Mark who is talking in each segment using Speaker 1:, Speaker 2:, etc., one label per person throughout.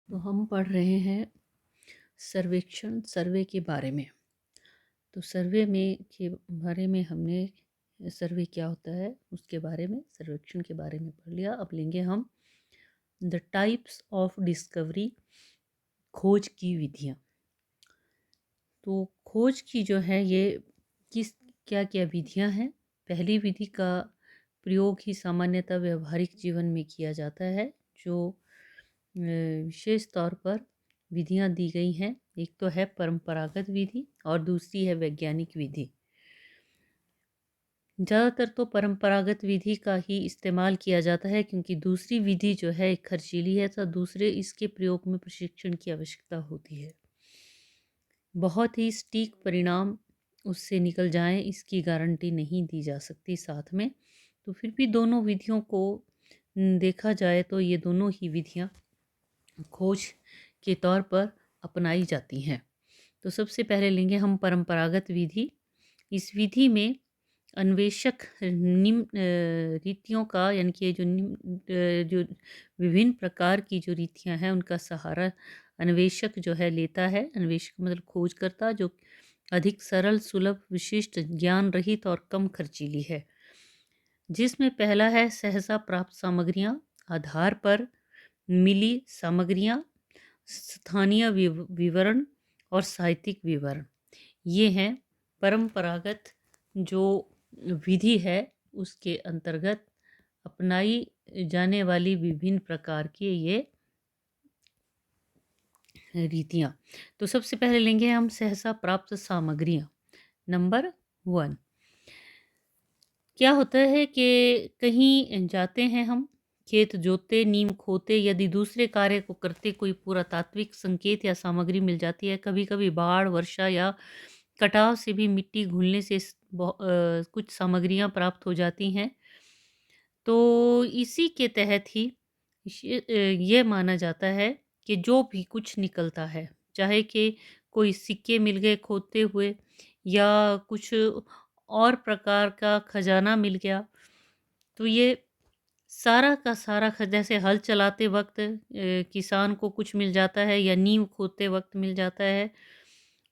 Speaker 1: तो हम पढ़ रहे हैं सर्वेक्षण सर्वे के बारे में। तो सर्वे में के बारे में हमने सर्वे क्या होता है उसके बारे में, सर्वेक्षण के बारे में पढ़ लिया। अब लेंगे हम द टाइप्स ऑफ डिस्कवरी, खोज की विधियाँ। तो खोज की जो है ये किस क्या क्या विधियाँ हैं। पहली विधि का प्रयोग ही सामान्यतः व्यवहारिक जीवन में किया जाता है, जो विशेष तौर पर विधियाँ दी गई हैं। एक तो है परंपरागत विधि और दूसरी है वैज्ञानिक विधि। ज़्यादातर तो परंपरागत विधि का ही इस्तेमाल किया जाता है, क्योंकि दूसरी विधि जो है एक खर्चीली है, तो दूसरे इसके प्रयोग में प्रशिक्षण की आवश्यकता होती है। बहुत ही सटीक परिणाम उससे निकल जाएं, इसकी गारंटी नहीं दी जा सकती साथ में। तो फिर भी दोनों विधियों को देखा जाए तो ये दोनों ही विधियाँ खोज के तौर पर अपनाई जाती हैं। तो सबसे पहले लेंगे हम परंपरागत विधि। इस विधि में अन्वेषक निम्न रीतियों का, यानी कि जो विभिन्न प्रकार की जो रीतियां हैं उनका सहारा अन्वेषक जो है लेता है। अन्वेषक मतलब खोजकर्ता, जो अधिक सरल, सुलभ, विशिष्ट, ज्ञान रहित और कम खर्चीली है। जिसमें पहला है सहसा प्राप्त सामग्रियां, आधार पर मिली सामग्रियां, स्थानीय विवरण और साहित्यिक विवरण। ये हैं परंपरागत जो विधि है उसके अंतर्गत अपनाई जाने वाली विभिन्न प्रकार की ये रीतियाँ। तो सबसे पहले लेंगे हम सहसा प्राप्त सामग्रियाँ। नंबर 1, क्या होता है कि कहीं जाते हैं हम, खेत जोतते, नीम खोते, यदि दूसरे कार्य को करते कोई पुरातात्विक संकेत या सामग्री मिल जाती है। कभी कभी बाढ़, वर्षा या कटाव से भी मिट्टी घुलने से कुछ सामग्रियां प्राप्त हो जाती हैं। तो इसी के तहत ही ये माना जाता है कि जो भी कुछ निकलता है, चाहे कि कोई सिक्के मिल गए खोदते हुए या कुछ और प्रकार का खजाना मिल गया, तो ये सारा का सारा जैसे हल चलाते वक्त किसान को कुछ मिल जाता है या नींव खोदते वक्त मिल जाता है।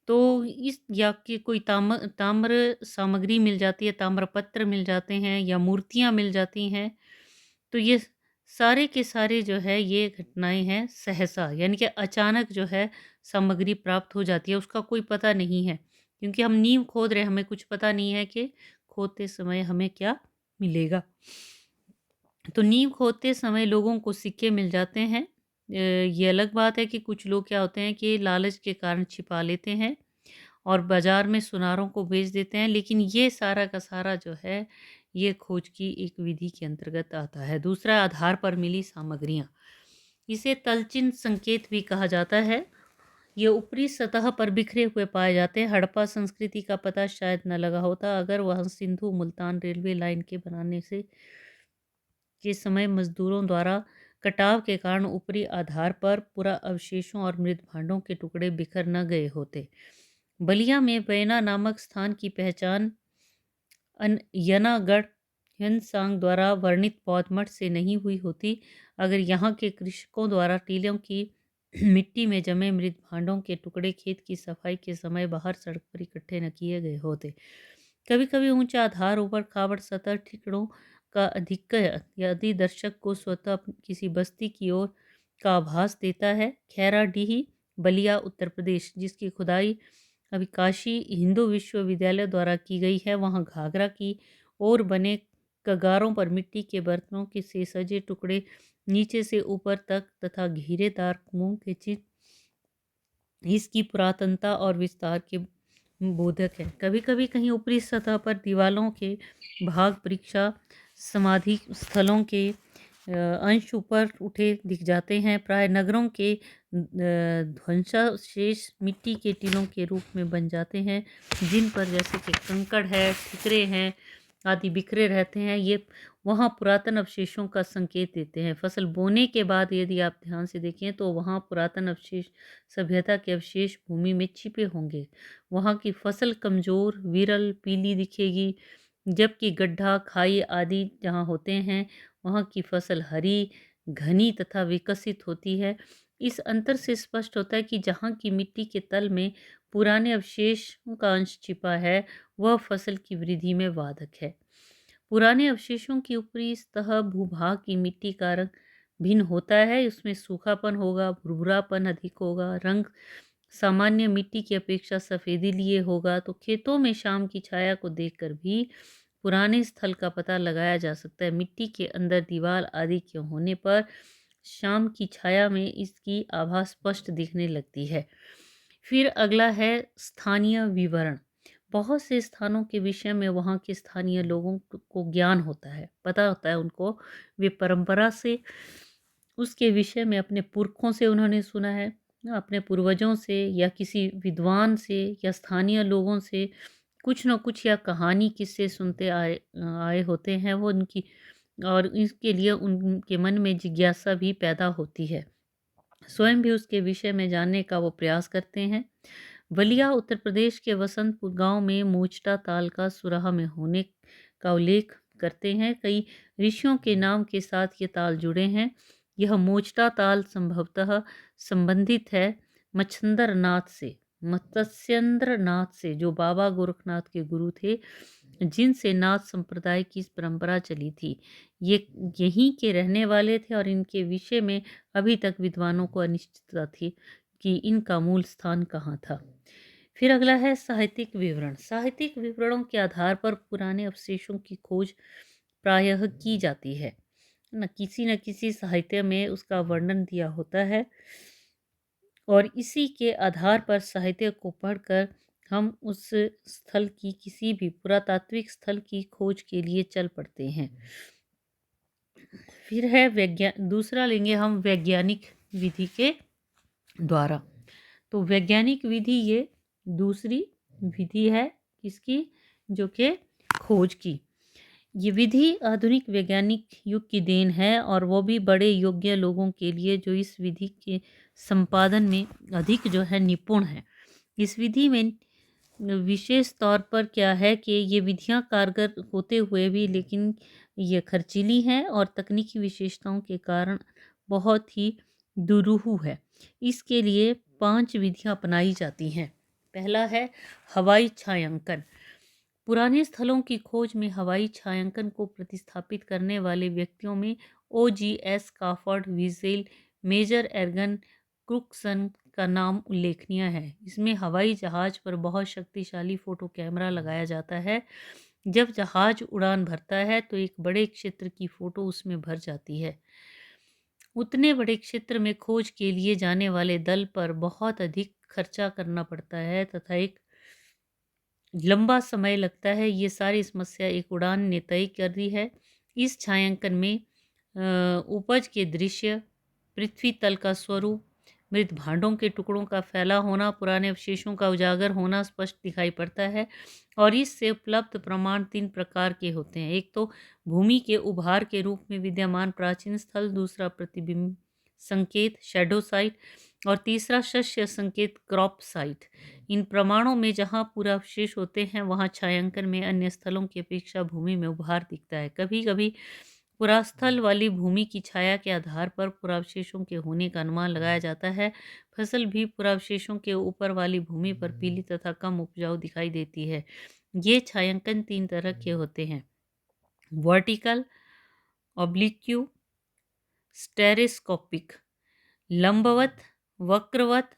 Speaker 1: तो इस या कि कोई ताम्र सामग्री मिल जाती है, ताम्रपत्र मिल जाते हैं या मूर्तियाँ मिल जाती हैं। तो ये सारे के सारे जो है ये घटनाएँ हैं सहसा, यानी कि अचानक जो है सामग्री प्राप्त हो जाती है, उसका कोई पता नहीं है। क्योंकि हम नींव खोद रहे हैं, हमें कुछ पता नहीं है कि खोदते समय हमें क्या मिलेगा। तो नींव खोदते समय लोगों को सिक्के मिल जाते हैं। ये अलग बात है कि कुछ लोग क्या होते हैं कि लालच के कारण छिपा लेते हैं और बाज़ार में सुनारों को बेच देते हैं, लेकिन ये सारा का सारा जो है, ये खोज की एक विधि के अंतर्गत आता है। दूसरा, आधार पर मिली सामग्रियाँ। इसे तलचिन्ह संकेत भी कहा जाता है। ये ऊपरी सतह पर बिखरे हुए पाए जाते हैं। हड़प्पा संस्कृति का पता शायद न लगा होता अगर वह सिंधु मुल्तान रेलवे लाइन के बनाने से के समय मजदूरों द्वारा कटाव के कारण ऊपरी आधार पर पूरा अवशेषों और मृत भांडों के टुकड़े बिखर न गए होते। बलिया में बैना नामक स्थान की पहचान यनागढ़ हिंदसांग द्वारा वर्णित बौद्ध मठ से नहीं हुई होती अगर यहाँ के कृषकों द्वारा टीलों की मिट्टी में जमे मृत भांडों के टुकड़े खेत की सफाई के समय बाहर सड़क पर इकट्ठे न किए गए होते। कभी कभी ऊंचा आधार, ऊपर खाबड़ सतह ठिकड़ों का अधिक यदि दर्शक को स्वतः किसी बस्ती की ओर का आभास देता है। खैराडीही, बलिया, उत्तर प्रदेश, जिसकी खुदाई अभी काशी हिंदू विश्वविद्यालय द्वारा की गई है। वहाँ घाघरा की ओर बने कगारों पर मिट्टी के बर्तनों के से सजे टुकड़े नीचे से ऊपर तक तथा घेरेदार कुओं के चित्र इसकी पुरातनता और विस्तार के बोधक है। कभी कभी कहीं ऊपरी सतह पर दीवालों के भाग परीक्षा समाधि स्थलों के अंश ऊपर उठे दिख जाते हैं। प्राय नगरों के ध्वंसावशेष मिट्टी के टीलों के रूप में बन जाते हैं, जिन पर जैसे कि कंकड़ है, ठिकरे हैं आदि बिखरे रहते हैं। ये वहाँ पुरातन अवशेषों का संकेत देते हैं। फसल बोने के बाद यदि आप ध्यान से देखें तो वहाँ पुरातन अवशेष, सभ्यता के अवशेष भूमि में छिपे होंगे। वहाँ की फसल कमज़ोर, विरल, पीली दिखेगी, जबकि गड्ढा, खाई आदि जहाँ होते हैं वहाँ की फसल हरी, घनी तथा विकसित होती है। इस अंतर से स्पष्ट होता है कि जहाँ की मिट्टी के तल में पुराने अवशेषों का अंश छिपा है, वह फसल की वृद्धि में बाधक है। पुराने अवशेषों की ऊपरी सतह भूभाग की मिट्टी का रंग भिन्न होता है, उसमें सूखापन होगा, भुरभुरापन अधिक होगा, रंग सामान्य मिट्टी की अपेक्षा सफेदी लिए होगा। तो खेतों में शाम की छाया को देखकर भी पुराने स्थल का पता लगाया जा सकता है। मिट्टी के अंदर दीवार आदि के होने पर शाम की छाया में इसकी आभा स्पष्ट दिखने लगती है। फिर अगला है स्थानीय विवरण। बहुत से स्थानों के विषय में वहाँ के स्थानीय लोगों को ज्ञान होता है, पता होता है उनको। वे परंपरा से उसके विषय में अपने पुरखों से उन्होंने सुना है, अपने पूर्वजों से या किसी विद्वान से या स्थानीय लोगों से कुछ न कुछ या कहानी किस्से सुनते आए आए होते हैं वो उनकी, और इसके लिए उनके मन में जिज्ञासा भी पैदा होती है। स्वयं भी उसके विषय में जानने का वो प्रयास करते हैं। बलिया उत्तर प्रदेश के वसंतपुर गांव में मोचटा ताल का सुराह में होने का उल्लेख करते हैं। कई ऋषियों के नाम के साथ ये ताल जुड़े हैं। यह मोचटा ताल संभवतः संबंधित है मच्छंदर नाथ से, मत्स्येंद्र नाथ से, जो बाबा गोरखनाथ के गुरु थे, जिनसे नाथ संप्रदाय की परंपरा चली थी। ये यहीं के रहने वाले थे और इनके विषय में अभी तक विद्वानों को अनिश्चितता थी कि इनका मूल स्थान कहाँ था। फिर अगला है साहित्यिक विवरण। साहित्यिक विवरणों के आधार पर पुराने अवशेषों की खोज प्रायः की जाती है। न किसी साहित्य में उसका वर्णन दिया होता है और इसी के आधार पर साहित्य को पढ़कर हम उस स्थल की, किसी भी पुरातात्विक स्थल की खोज के लिए चल पड़ते हैं। फिर है दूसरा लेंगे हम वैज्ञानिक विधि के द्वारा। तो वैज्ञानिक विधि ये दूसरी विधि है किसकी, जो कि खोज की। ये विधि आधुनिक वैज्ञानिक युग की देन है और वो भी बड़े योग्य लोगों के लिए जो इस विधि के संपादन में अधिक जो है निपुण है। इस विधि में विशेष तौर पर क्या है कि ये विधियां कारगर होते हुए भी लेकिन ये खर्चीली हैं और तकनीकी विशेषताओं के कारण बहुत ही दुरूह है। इसके लिए 5 विधियां अपनाई जाती हैं। पहला है हवाई छायांकन। पुराने स्थलों की खोज में हवाई छायांकन को प्रतिस्थापित करने वाले व्यक्तियों में OGS काफर्ड, विज़ेल, मेजर एर्गन, क्रुक्सन का नाम उल्लेखनीय है। इसमें हवाई जहाज पर बहुत शक्तिशाली फोटो कैमरा लगाया जाता है। जब जहाज उड़ान भरता है तो एक बड़े क्षेत्र की फोटो उसमें भर जाती है। उतने बड़े क्षेत्र में खोज के लिए जाने वाले दल पर बहुत अधिक खर्चा करना पड़ता है तथा एक लंबा समय लगता है। ये सारी समस्या एक उड़ान ने तय कर दी है। इस छायांकन में उपज के दृश्य, पृथ्वी तल का स्वरूप, मृत भांडों के टुकड़ों का फैला होना, पुराने अवशेषों का उजागर होना स्पष्ट दिखाई पड़ता है। और इससे उपलब्ध प्रमाण 3 प्रकार के होते हैं। एक तो भूमि के उभार के रूप में विद्यमान प्राचीन स्थल, दूसरा प्रतिबिंब संकेत शैडो साइट, और तीसरा शस्य संकेत क्रॉप साइट। इन प्रमाणों में जहाँ पूरा अवशेष होते हैं वहाँ छायांकन में अन्य स्थलों की अपेक्षा भूमि में उभार दिखता है। कभी कभी पुरास्थल वाली भूमि की छाया के आधार पर पुरावशेषों के होने का अनुमान लगाया जाता है। फसल भी पुरावशेषों के ऊपर वाली भूमि पर पीली तथा कम उपजाऊ दिखाई देती है। ये छायांकन 3 तरह के होते हैं: वर्टिकल, ऑब्लिक्यू, स्टेरेस्कोपिक। लंबवत, वक्रवत,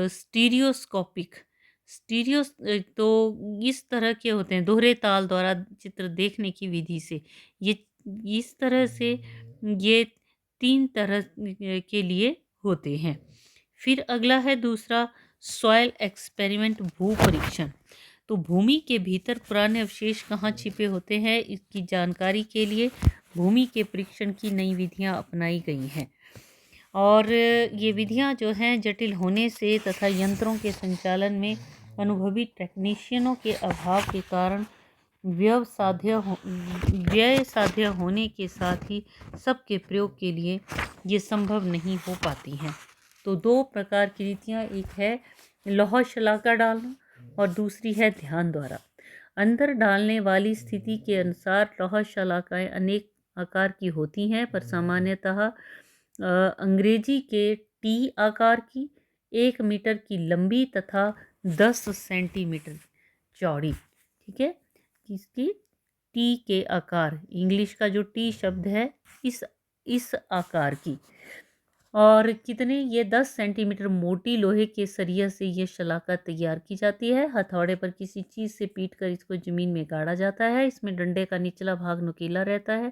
Speaker 1: स्टीरियोस्कोपिक। स्टीरियो तो इस तरह के होते हैं दोहरे ताल द्वारा चित्र देखने की विधि से। ये इस तरह से ये 3 तरह के लिए होते हैं। फिर अगला है दूसरा सॉइल एक्सपेरिमेंट, भू परीक्षण। तो भूमि के भीतर पुराने अवशेष कहाँ छिपे होते हैं इसकी जानकारी के लिए भूमि के परीक्षण की नई विधियाँ अपनाई गई हैं। और ये विधियां जो हैं जटिल होने से तथा यंत्रों के संचालन में अनुभवी टेक्नीशियनों के अभाव के कारण व्यय साध्य होने के साथ ही सबके प्रयोग के लिए ये संभव नहीं हो पाती हैं। तो 2 प्रकार की रीतियाँ, एक है लौह शलाका डालना और दूसरी है ध्यान द्वारा। अंदर डालने वाली स्थिति के अनुसार लौह शलाकाएँ अनेक आकार की होती हैं, पर सामान्यतः अंग्रेजी के टी आकार की, 1 मीटर की लंबी तथा 10 सेंटीमीटर चौड़ी। ठीक है, किसकी? टी के आकार, इंग्लिश का जो टी शब्द है, इस इस आकार की। और कितने? ये 10 सेंटीमीटर मोटी लोहे के सरिया से ये शलाका तैयार की जाती है। हथौड़े पर किसी चीज़ से पीट कर इसको ज़मीन में गाड़ा जाता है। इसमें डंडे का निचला भाग नुकीला रहता है।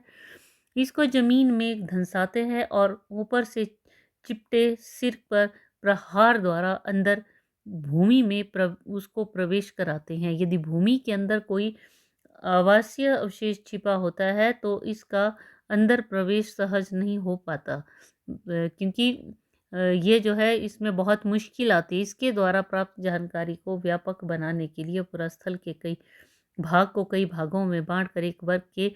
Speaker 1: इसको ज़मीन में धंसाते हैं और ऊपर से चिपटे सिर पर प्रहार द्वारा अंदर भूमि में उसको प्रवेश कराते हैं। यदि भूमि के अंदर कोई आवासीय अवशेष छिपा होता है तो इसका अंदर प्रवेश सहज नहीं हो पाता, क्योंकि ये जो है इसमें बहुत मुश्किल आती है। इसके द्वारा प्राप्त जानकारी को व्यापक बनाने के लिए पुरास्थल के कई भाग को कई भागों में बांटकर एक वर्ग के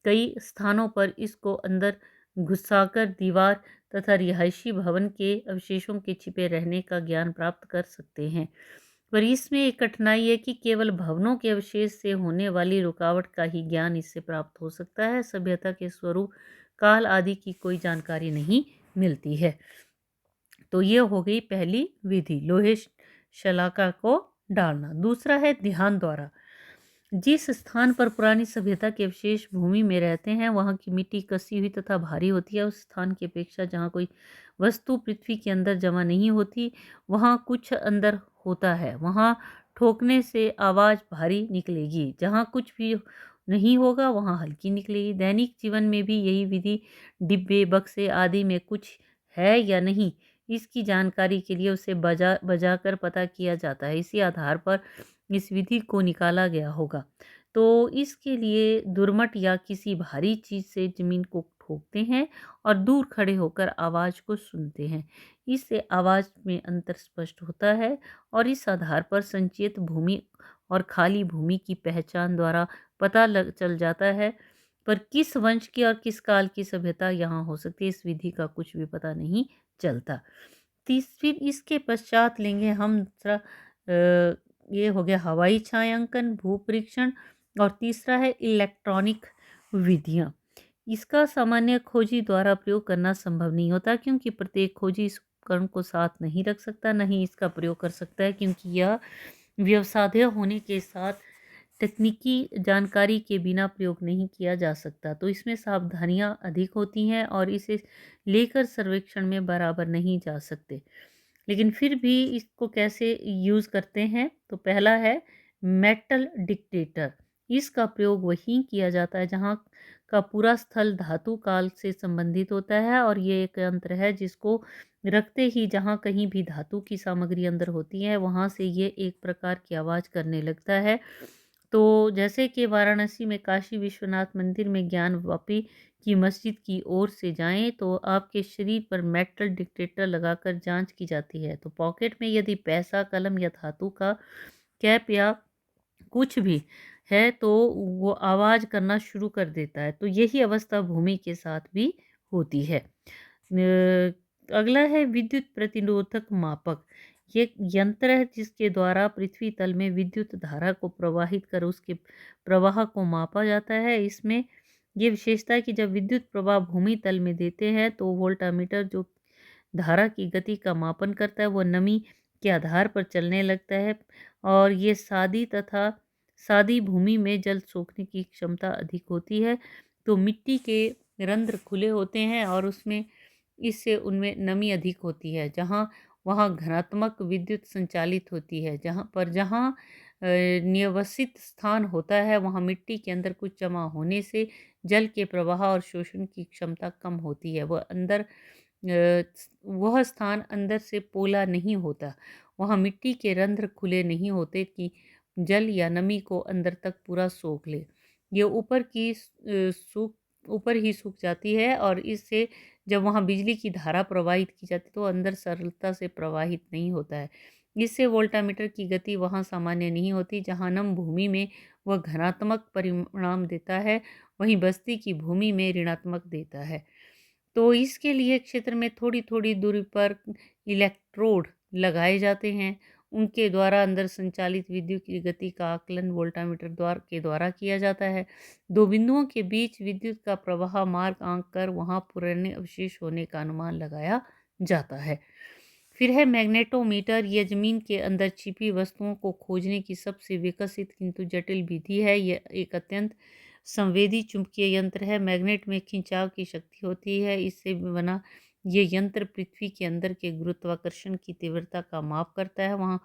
Speaker 1: कई स्थानों पर इसको अंदर घुसाकर दीवार तथा रिहायशी भवन के अवशेषों के छिपे रहने का ज्ञान प्राप्त कर सकते हैं। पर इसमें एक कठिनाई है कि केवल भवनों के अवशेष से होने वाली रुकावट का ही ज्ञान इससे प्राप्त हो सकता है। सभ्यता के स्वरूप, काल आदि की कोई जानकारी नहीं मिलती है। तो ये हो गई पहली विधि, लोहे शलाका को डालना। दूसरा है ध्यान द्वारा। जिस स्थान पर पुरानी सभ्यता के अवशेष भूमि में रहते हैं, वहाँ की मिट्टी कसी हुई तथा भारी होती है। उस स्थान की अपेक्षा जहाँ कोई वस्तु पृथ्वी के अंदर जमा नहीं होती, वहाँ कुछ अंदर होता है। वहाँ ठोकने से आवाज़ भारी निकलेगी। जहाँ कुछ भी नहीं होगा, वहाँ हल्की निकलेगी। दैनिक जीवन में भी यही विधि डिब्बे, बक्से आदि में कुछ है या नहीं, इसकी जानकारी के लिए उसे बजा बजा कर पता किया जाता है। इसी आधार पर इस विधि को निकाला गया होगा। तो इसके लिए दुर्मट या किसी भारी चीज़ से ज़मीन को ठोकते हैं और दूर खड़े होकर आवाज़ को सुनते हैं। इससे आवाज़ में अंतर स्पष्ट होता है और इस आधार पर संचित भूमि और खाली भूमि की पहचान द्वारा पता चल जाता है। पर किस वंश की और किस काल की सभ्यता यहाँ हो सकती है, इस विधि का कुछ भी पता नहीं चलता। फिर इसके पश्चात लेंगे हम दूसरा, ये हो गया हवाई छायांकन, भूपरीक्षण, और तीसरा है इलेक्ट्रॉनिक विधियाँ। इसका सामान्य खोजी द्वारा प्रयोग करना संभव नहीं होता, क्योंकि प्रत्येक खोजी इस उपकरण को साथ नहीं रख सकता, नहीं इसका प्रयोग कर सकता है, क्योंकि यह व्यवसाध्य होने के साथ तकनीकी जानकारी के बिना प्रयोग नहीं किया जा सकता। तो इसमें सावधानियाँ अधिक होती हैं और इसे लेकर सर्वेक्षण में बराबर नहीं जा सकते। लेकिन फिर भी इसको कैसे यूज़ करते हैं? तो पहला है मेटल डिटेक्टर। इसका प्रयोग वहीं किया जाता है जहाँ का पूरा स्थल धातु काल से संबंधित होता है, और ये एक यंत्र है जिसको रखते ही जहाँ कहीं भी धातु की सामग्री अंदर होती है, वहाँ से ये एक प्रकार की आवाज़ करने लगता है। तो जैसे कि वाराणसी में काशी विश्वनाथ मंदिर में ज्ञानवापी की मस्जिद की ओर से जाएं तो आपके शरीर पर मेटल डिटेक्टर लगाकर जांच की जाती है। तो पॉकेट में यदि पैसा, कलम या धातु का कैप या कुछ भी है तो वो आवाज़ करना शुरू कर देता है। तो यही अवस्था भूमि के साथ भी होती है। अगला है विद्युत प्रतिरोधक मापक। ये यंत्र है जिसके द्वारा पृथ्वी तल में विद्युत धारा को प्रवाहित कर उसके प्रवाह को मापा जाता है। इसमें ये विशेषता है कि जब विद्युत प्रवाह भूमि तल में देते हैं तो वोल्टामीटर जो धारा की गति का मापन करता है वो नमी के आधार पर चलने लगता है, और ये सादी भूमि में जल सोखने की क्षमता अधिक होती है। तो मिट्टी के रंध्र खुले होते हैं और उसमें इससे उनमें नमी अधिक होती है। जहाँ वहाँ घनात्मक विद्युत संचालित होती है। जहाँ नियवसित स्थान होता है वहाँ मिट्टी के अंदर कुछ जमा होने से जल के प्रवाह और शोषण की क्षमता कम होती है। वह स्थान अंदर से पोला नहीं होता। वहाँ मिट्टी के रंध्र खुले नहीं होते कि जल या नमी को अंदर तक पूरा सोख ले। ये ऊपर ही सूख जाती है, और इससे जब वहाँ बिजली की धारा प्रवाहित की जाती है तो अंदर सरलता से प्रवाहित नहीं होता है। इससे वोल्टामीटर की गति वहाँ सामान्य नहीं होती। जहाँ नम भूमि में वह धनात्मक परिणाम देता है, वहीं बस्ती की भूमि में ऋणात्मक देता है। तो इसके लिए क्षेत्र में थोड़ी-थोड़ी दूरी पर इलेक्ट्रोड लगाए जाते हैं। उनके द्वारा अंदर संचालित विद्युत की गति का आकलन वोल्टामीटर के द्वारा किया जाता है। 2 बिंदुओं के बीच विद्युत का प्रवाह मार्ग आंक कर वहाँ पुराने अवशेष होने का अनुमान लगाया जाता है। फिर है मैग्नेटोमीटर। यह ज़मीन के अंदर छिपी वस्तुओं को खोजने की सबसे विकसित किंतु जटिल विधि है। यह एक अत्यंत संवेदी चुंबकीय यंत्र है। मैग्नेट में खिंचाव की शक्ति होती है। इससे बना ये यंत्र पृथ्वी के अंदर के गुरुत्वाकर्षण की तीव्रता का माप करता है।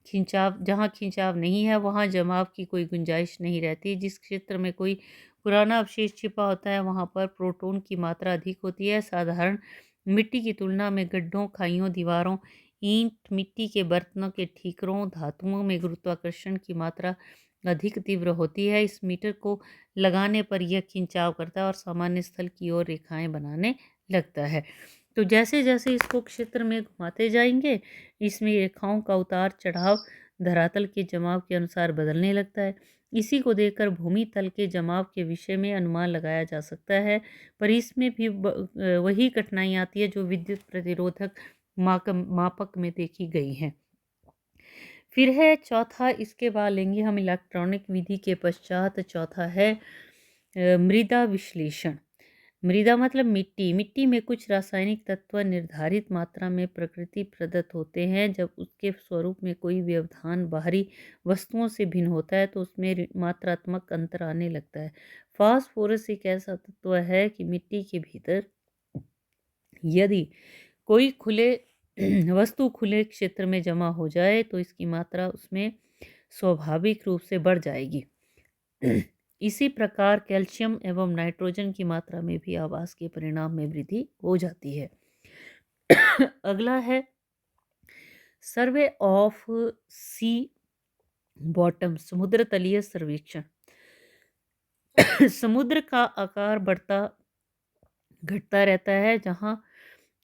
Speaker 1: जहाँ खिंचाव नहीं है वहाँ जमाव की कोई गुंजाइश नहीं रहती। जिस क्षेत्र में कोई पुराना अवशेष छिपा होता है वहाँ पर प्रोटॉन की मात्रा अधिक होती है। साधारण मिट्टी की तुलना में गड्ढों, खाइयों, दीवारों, ईंट, मिट्टी के बर्तनों के ठीकरों, धातुओं में गुरुत्वाकर्षण की मात्रा अधिक तीव्र होती है। इस मीटर को लगाने पर यह खिंचाव करता है और सामान्य स्थल की ओर रेखाएं बनाने लगता है। तो जैसे जैसे इसको क्षेत्र में घुमाते जाएंगे, इसमें रेखाओं का उतार चढ़ाव धरातल के जमाव के अनुसार बदलने लगता है। इसी को देखकर भूमि तल के जमाव के विषय में अनुमान लगाया जा सकता है, पर इसमें भी वही कठिनाई आती है जो विद्युत प्रतिरोधक मापक में देखी गई हैं। फिर है चौथा, इसके बाद लेंगे हम इलेक्ट्रॉनिक विधि के पश्चात चौथा है मृदा विश्लेषण। मृदा मतलब मिट्टी। मिट्टी में कुछ रासायनिक तत्व निर्धारित मात्रा में प्रकृति प्रदत्त होते हैं। जब उसके स्वरूप में कोई व्यवधान बाहरी वस्तुओं से भिन्न होता है तो उसमें मात्रात्मक अंतर आने लगता है। फास्फोरस एक ऐसा तत्व है कि मिट्टी के भीतर यदि कोई वस्तु खुले क्षेत्र में जमा हो जाए तो इसकी मात्रा उसमें स्वाभाविक रूप से बढ़ जाएगी। इसी प्रकार कैल्शियम एवं नाइट्रोजन की मात्रा में भी आवास के परिणाम में वृद्धि हो जाती है। अगला है सर्वे ऑफ सी बॉटम, समुद्र तलीय सर्वेक्षण। समुद्र का आकार बढ़ता घटता रहता है। जहाँ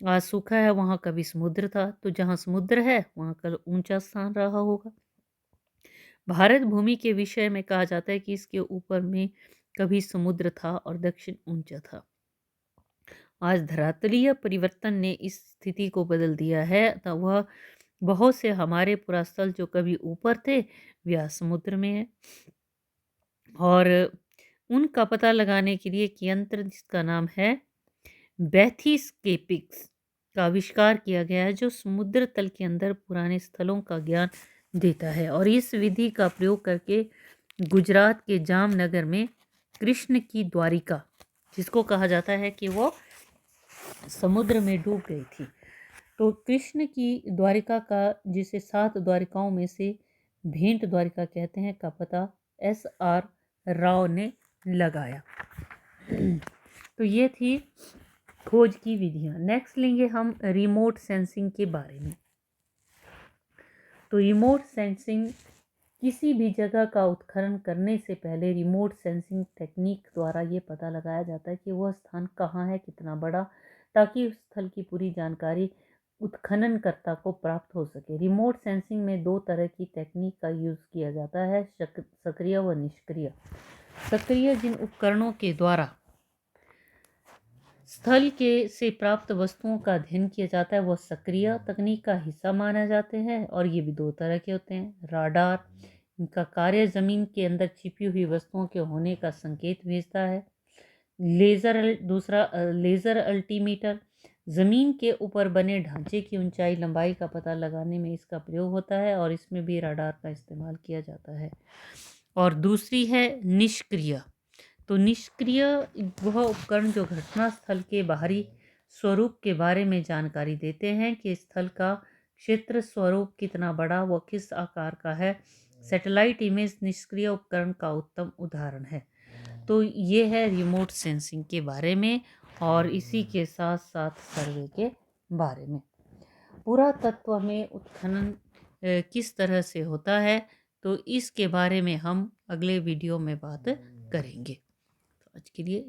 Speaker 1: आज सूखा है वहाँ कभी समुद्र था, तो जहाँ समुद्र है वहाँ कल ऊंचा स्थान रहा होगा। भारत भूमि के विषय में कहा जाता है कि इसके ऊपर में कभी समुद्र था और दक्षिण ऊंचा था। आज धरातलीय परिवर्तन ने इस स्थिति को बदल दिया है, तो वह बहुत से हमारे पुरास्थल जो कभी ऊपर थे वे आज समुद्र में है। और उनका पता लगाने के लिए एक यंत्र जिसका नाम है बैथिस्केपिक्स का आविष्कार किया गया है, जो समुद्र तल के अंदर पुराने स्थलों का ज्ञान देता है। और इस विधि का प्रयोग करके गुजरात के जामनगर में कृष्ण की द्वारिका, जिसको कहा जाता है कि वो समुद्र में डूब गई थी, तो कृष्ण की द्वारिका का, जिसे 7 द्वारिकाओं में से भेंट द्वारिका कहते हैं, का पता SR राव ने लगाया। तो ये थी खोज की विधियां। नेक्स्ट लेंगे हम रिमोट सेंसिंग के बारे में। तो रिमोट सेंसिंग, किसी भी जगह का उत्खनन करने से पहले रिमोट सेंसिंग टेक्निक द्वारा ये पता लगाया जाता है कि वह स्थान कहाँ है, कितना बड़ा, ताकि उस स्थल की पूरी जानकारी उत्खननकर्ता को प्राप्त हो सके। रिमोट सेंसिंग में 2 तरह की टेक्निक का यूज़ किया जाता है, सक्रिय व निष्क्रिय। सक्रिय, जिन उपकरणों के द्वारा स्थल के से प्राप्त वस्तुओं का अध्ययन किया जाता है, वह सक्रिय तकनीक का हिस्सा माने जाते हैं। और ये भी 2 तरह के होते हैं। राडार, इनका कार्य ज़मीन के अंदर छिपी हुई वस्तुओं के होने का संकेत भेजता है। लेज़र अल्टीमीटर, ज़मीन के ऊपर बने ढांचे की ऊंचाई लंबाई का पता लगाने में इसका प्रयोग होता है और इसमें भी राडार का इस्तेमाल किया जाता है। और दूसरी है निष्क्रिय। तो निष्क्रिय वह उपकरण जो घटना स्थल के बाहरी स्वरूप के बारे में जानकारी देते हैं कि स्थल का क्षेत्र स्वरूप कितना बड़ा व किस आकार का है। सैटेलाइट इमेज निष्क्रिय उपकरण का उत्तम उदाहरण है। तो ये है रिमोट सेंसिंग के बारे में और इसी के साथ साथ सर्वे के बारे में। पुरातत्व में उत्खनन किस तरह से होता है, तो इसके बारे में हम अगले वीडियो में बात करेंगे। तो आज के लिए